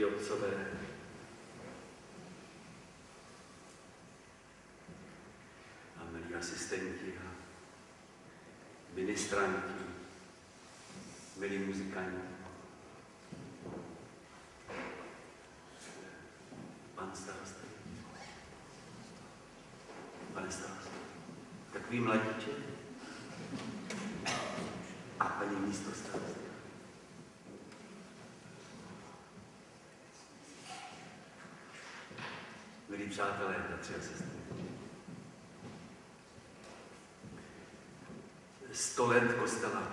světí otcové, a milí asistenti a ministranti, milí muzikanti, pan starosta, pane starosta, takový mladíček a paní místo starosta. Milí přátelé, bratři a sestry, 100 let kostela.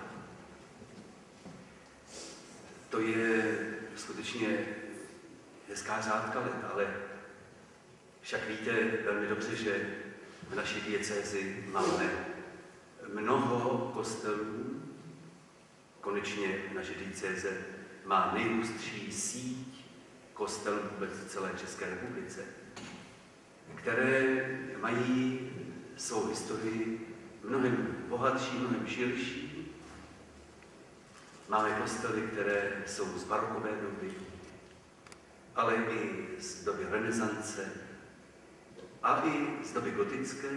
To je skutečně hezká řádka let, ale však víte velmi dobře, že v naší diecézi máme mnoho kostelů. Konečně naše diecéze má nejhustší síť kostelů vůbec v celé České republice, které mají svou historii mnohem bohatší, mnohem širší. Máme kostely, které jsou z barokové doby, ale i z doby renesance a i z doby gotické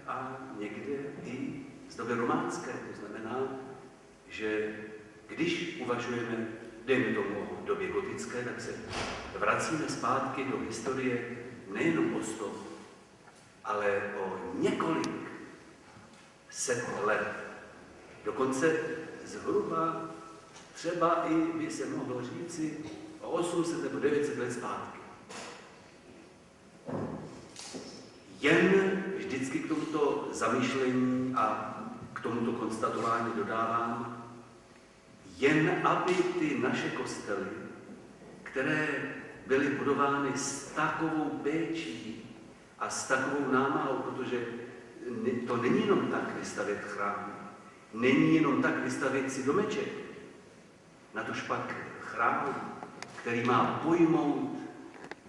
a někde i z doby románské. To znamená, že když uvažujeme, dejme tomu o době gotické, tak se vracíme zpátky do historie nejenom o 100, ale o několik set let. Dokonce zhruba třeba i by se mohlo říci o 800 nebo 900 let zpátky. Jen vždycky k tomuto zamýšlení a k tomuto konstatování dodávám, jen aby ty naše kostely, které byly budovány s takovou péčí a s takovou námahou, protože to není jenom tak vystavět chrám, není jenom tak vystavět si domeček, natož pak chrám, který má pojmout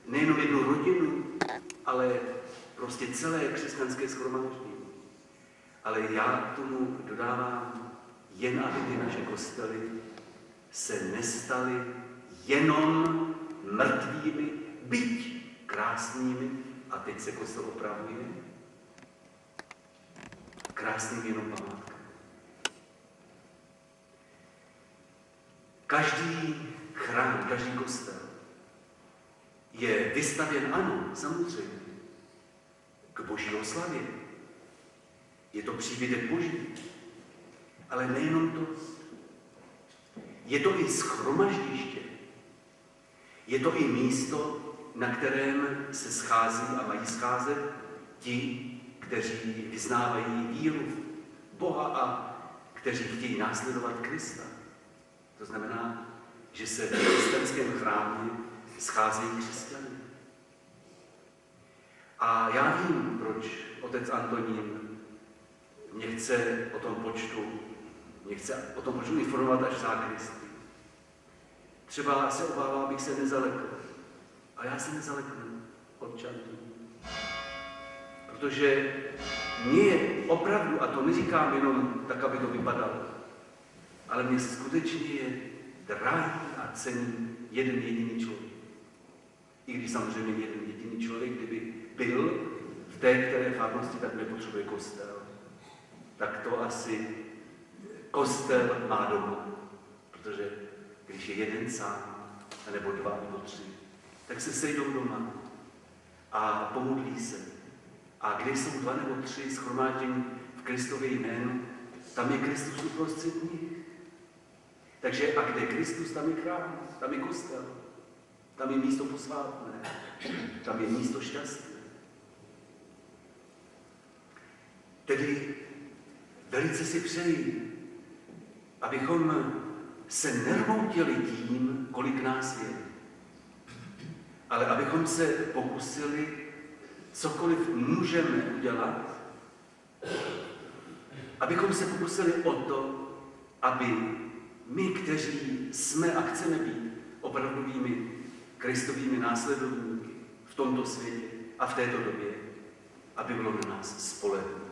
nejenom jednu rodinu, ale prostě celé křesťanské shromáždění. Ale já k tomu dodávám, jen aby ty naše kostely se nestaly jenom mrtvými, byť krásnými, a teď se kostel opravuje, krásným jenom památkami. Každý chrám, každý kostel je vystavěn, ano, samozřejmě, k boží oslavě. Je to příbytek boží, ale nejenom to. Je to i shromaždiště. Je to i místo, na kterém se schází a mají scházet ti, kteří vyznávají víru v Boha a kteří chtějí následovat Krista. To znamená, že se v křesťanském chrámě scházejí křesťané. A já vím, proč otec Antonín mě chce o tom počtu informovat až v zákristí. Třeba se obává, abych se nezalekl. A já se nezaleknu od čantů. Protože mě je opravdu, a to neříkám jenom tak, aby to vypadalo, ale mně se skutečně je drahý a cenný jeden jediný člověk. I když samozřejmě jeden jediný člověk, kdyby byl v té které farnosti, tak nepotřebuje kostel. Tak to asi kostel má doma. Protože když je jeden sám, nebo 2 nebo 3, tak se sejdou doma a pomodlí se. A když jsou 2 nebo 3 shromáždění v Kristově jménu, tam je Kristus uprostřed nich. Takže a kde je Kristus, tam je chrám, tam je kostel, tam je místo posvátné, tam je místo šťastné. Tedy velice si přeji, abychom se nermoutili tím, kolik nás je, ale abychom se pokusili cokoliv můžeme udělat, abychom se pokusili o to, aby my, kteří jsme a chceme být opravdovými Kristovými následovníky v tomto světě a v této době, aby bylo na nás spolehnout.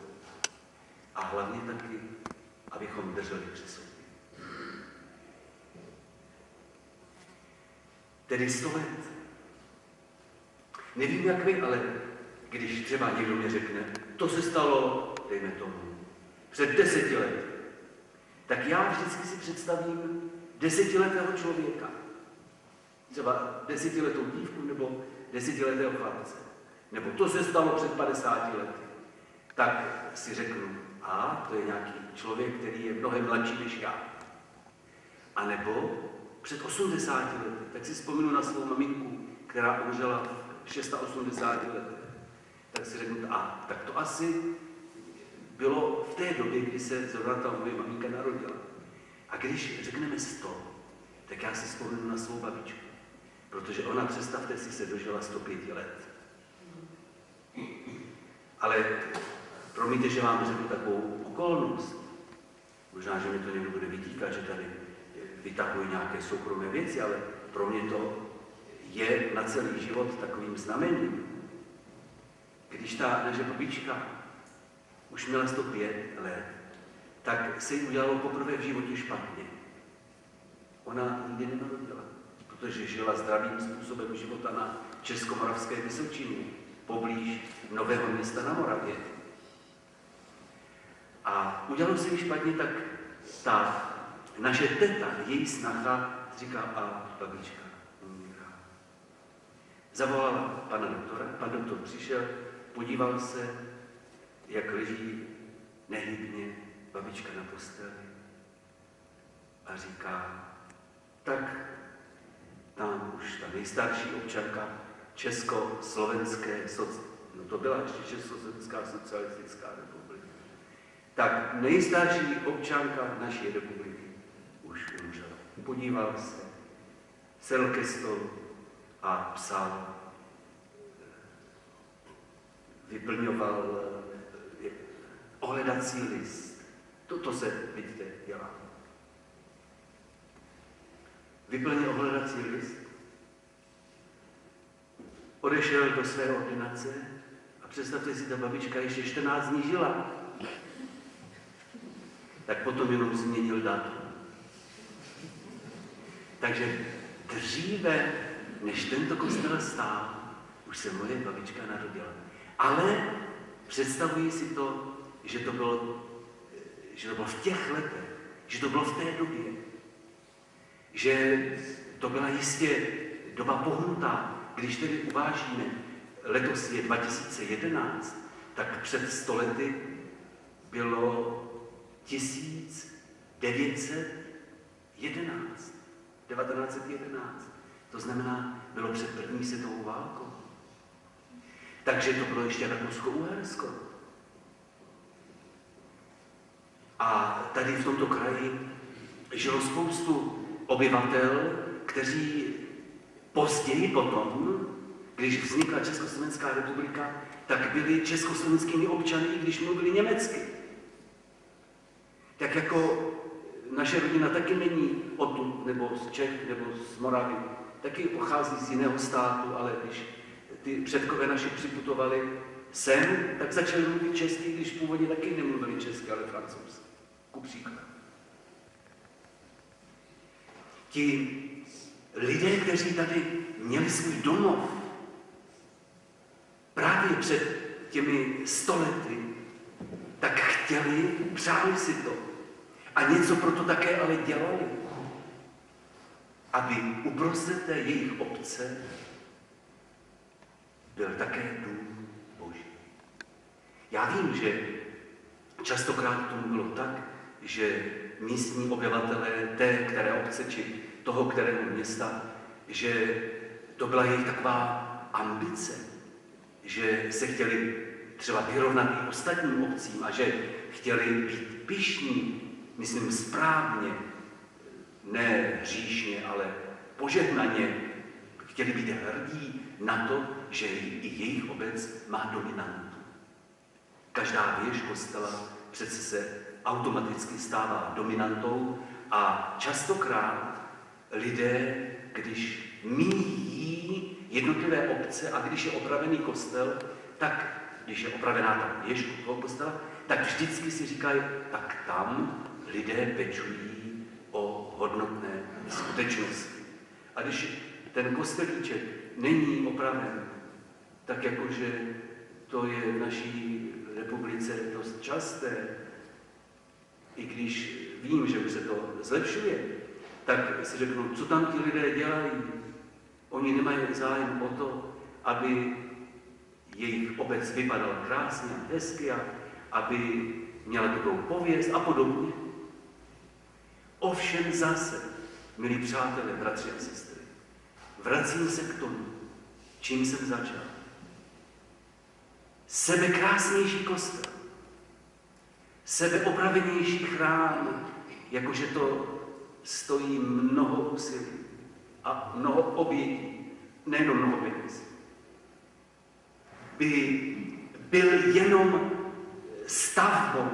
A hlavně taky, abychom drželi při sobě. tedy 100 let. Nevím, jak vy, ale když třeba někdo mi řekne, to se stalo, dejme tomu, před 10 lety, tak já vždycky si představím 10letého člověka. Třeba 10letou dívku nebo 10letého chlapce. Nebo to se stalo před 50 lety. Tak si řeknu, to je nějaký člověk, který je mnohem mladší než já. A nebo před 80 lety, tak si vzpomínu na svou maminku, která umřela v 86 letech. Tak si řeknu, tak to asi bylo v té době, kdy se zrovna ta moje maminka narodila. A když řekneme 100, tak já si vzpomínu na svou babičku, protože ona, představte si, se dožila 105 let. Ale promiňte, že vám řeknu takovou okolnost. Možná, že mi to někdo bude vytýkat, že tady vytahuji nějaké soukromé věci, ale pro mě to je na celý život takovým znamením. Když ta naše babička už měla 105 let, tak se jí udělalo poprvé v životě špatně. Ona nikdy nenarodila, protože žila zdravým způsobem života na Českomoravské Vysočině, poblíž Nového Města na Moravě. A udělalo se jí špatně, tak ta naše teta, její snacha, říká, babička umírá. Zavolala pana doktora, pan doktor přišel, podíval se, jak leží nehybně babička na posteli a říká, tak tam už ta nejstarší občanka Československé, to byla ještě Československá socialistická republika, tak nejstarší občanka naší republiky už umřela. Podíval se, sedl ke stolu a psal, vyplňoval ohledací list. To se, vidíte, dělá. Vyplnil ohledací list, odešel do své ordinace a představte si, ta babička ještě 14 dní žila. Tak potom jenom změnil datum. Takže dříve, než tento kostel stál, už se moje babička narodila. Ale představuji si to, že to bylo v těch letech, že to bylo v té době, že to byla jistě doba pohnutá. Když tedy uvážíme, letos je 2011, tak před 100 lety bylo 1911. To znamená, bylo před první světovou válkou. Takže to bylo ještě Rakousko-Uhersko. A tady v tomto kraji žilo spoustu obyvatel, kteří později potom, když vznikla Československá republika, tak byli československými občany, když mluvili německy. Tak jako naše rodina taky není odtud, nebo z Čech, nebo z Moravy, taky pochází z jiného státu, ale když ty předkové naši připutovali sem, tak začali mluvit česky, když původně taky nemluvili česky, ale francouzsky. Ku příkladu. Ti lidé, kteří tady měli svůj domov, právě před těmi 100 lety, tak chtěli, přáli si to. A něco proto také ale dělali. Aby uprostřed té jejich obce byl také dům Boží. Já vím, že častokrát tomu bylo tak, že místní obyvatelé té které obce či toho kterého města, že to byla jejich taková ambice, že se chtěli třeba vyrovnat i ostatním obcím a že chtěli být pyšní, myslím správně, ne hříšně, ale požehnaně, chtěli být hrdí na to, že i jejich obec má dominantu. Každá věž kostela přece se automaticky stává dominantou a častokrát lidé, když míjí jednotlivé obce a když je opravený kostel, tak když je opravená ta věž toho kostela, tak vždycky si říkají, tak tam lidé pečují o hodnotné skutečnosti. A když ten kostelíček není opraven, tak jakože to je v naší republice dost časté, i když vím, že už se to zlepšuje, tak si řeknu, co tam ti lidé dělají. Oni nemají zájem o to, aby jejich obec vypadala krásně a hezky, aby měla dobrou pověst a podobně. Ovšem zase, milí přátelé, bratři a sestry, vracím se k tomu, čím jsem začal. Sebekrásnější kostel, sebeopravenější chrám, jakože to stojí mnoho úsilí a mnoho obětí, nejenom mnoho peněz, by byl jenom stavbou,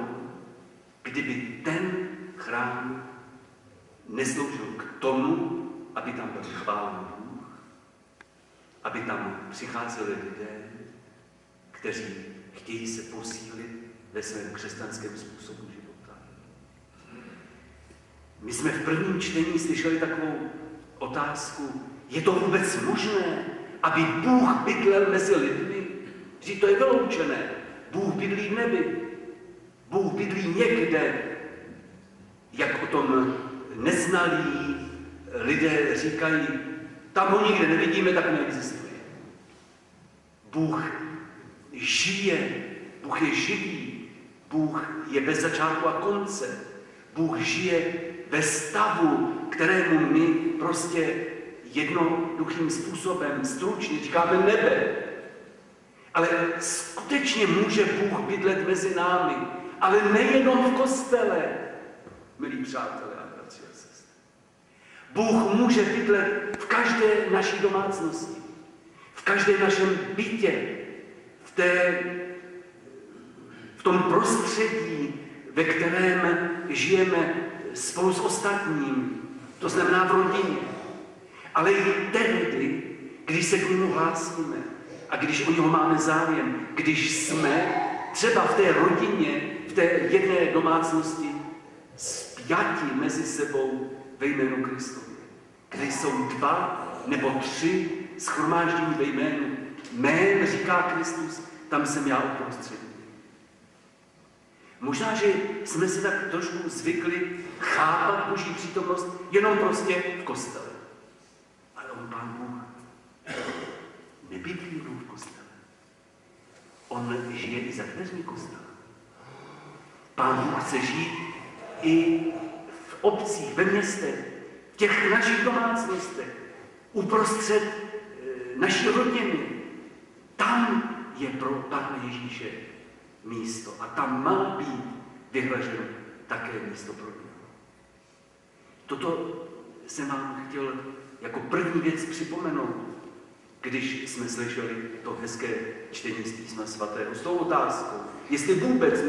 kdyby ten chrám nesloužil k tomu, aby tam byl chválen Bůh, aby tam přicházeli lidé, kteří chtějí se posílit ve svém křesťanském způsobu života. My jsme v prvním čtení slyšeli takovou otázku, je to vůbec možné, aby Bůh bydlel mezi lidmi? Vždyť to je vyloučené. Bůh bydlí v nebi. Bůh bydlí někde, jak o tom neznalí lidé říkají, tam ho nikde nevidíme, tak neexistuje. Bůh žije, Bůh je živý, Bůh je bez začátku a konce. Bůh žije ve stavu, kterému my prostě jednoduchým způsobem stručně říkáme nebe. Ale skutečně může Bůh bydlet mezi námi, ale nejenom v kostele, milí přátelé a bratři a sestry. Bůh může bydlet v každé naší domácnosti, v každém našem bytě, v tom prostředí, ve kterém žijeme spolu s ostatním, to znamená v rodině. Ale i tehdy, když se k němu hlásíme a když o něho máme zájem, když jsme třeba v té rodině, v té jedné domácnosti spjati mezi sebou ve jménu Kristovi, kde jsou 2 nebo 3 shromáždění ve jménu mém, říká Kristus, tam jsem já uprostřed. Možná, že jsme si tak trošku zvykli chápat Boží přítomnost jenom prostě v kostele. Ale on, Pán Bůh, nebydlí jenom v kostele. On žije i za dveřmi kostela. Pán Bůh chce žít i v obcích, ve městech, v těch našich domácnostech, uprostřed naší rodiny. Tam je pro Pána Ježíše místo a tam má být vyhraženo také místo pro něj. Toto jsem vám chtěl jako první věc připomenout, když jsme slyšeli to hezké čtení z Písma svatého s tou otázkou, jestli vůbec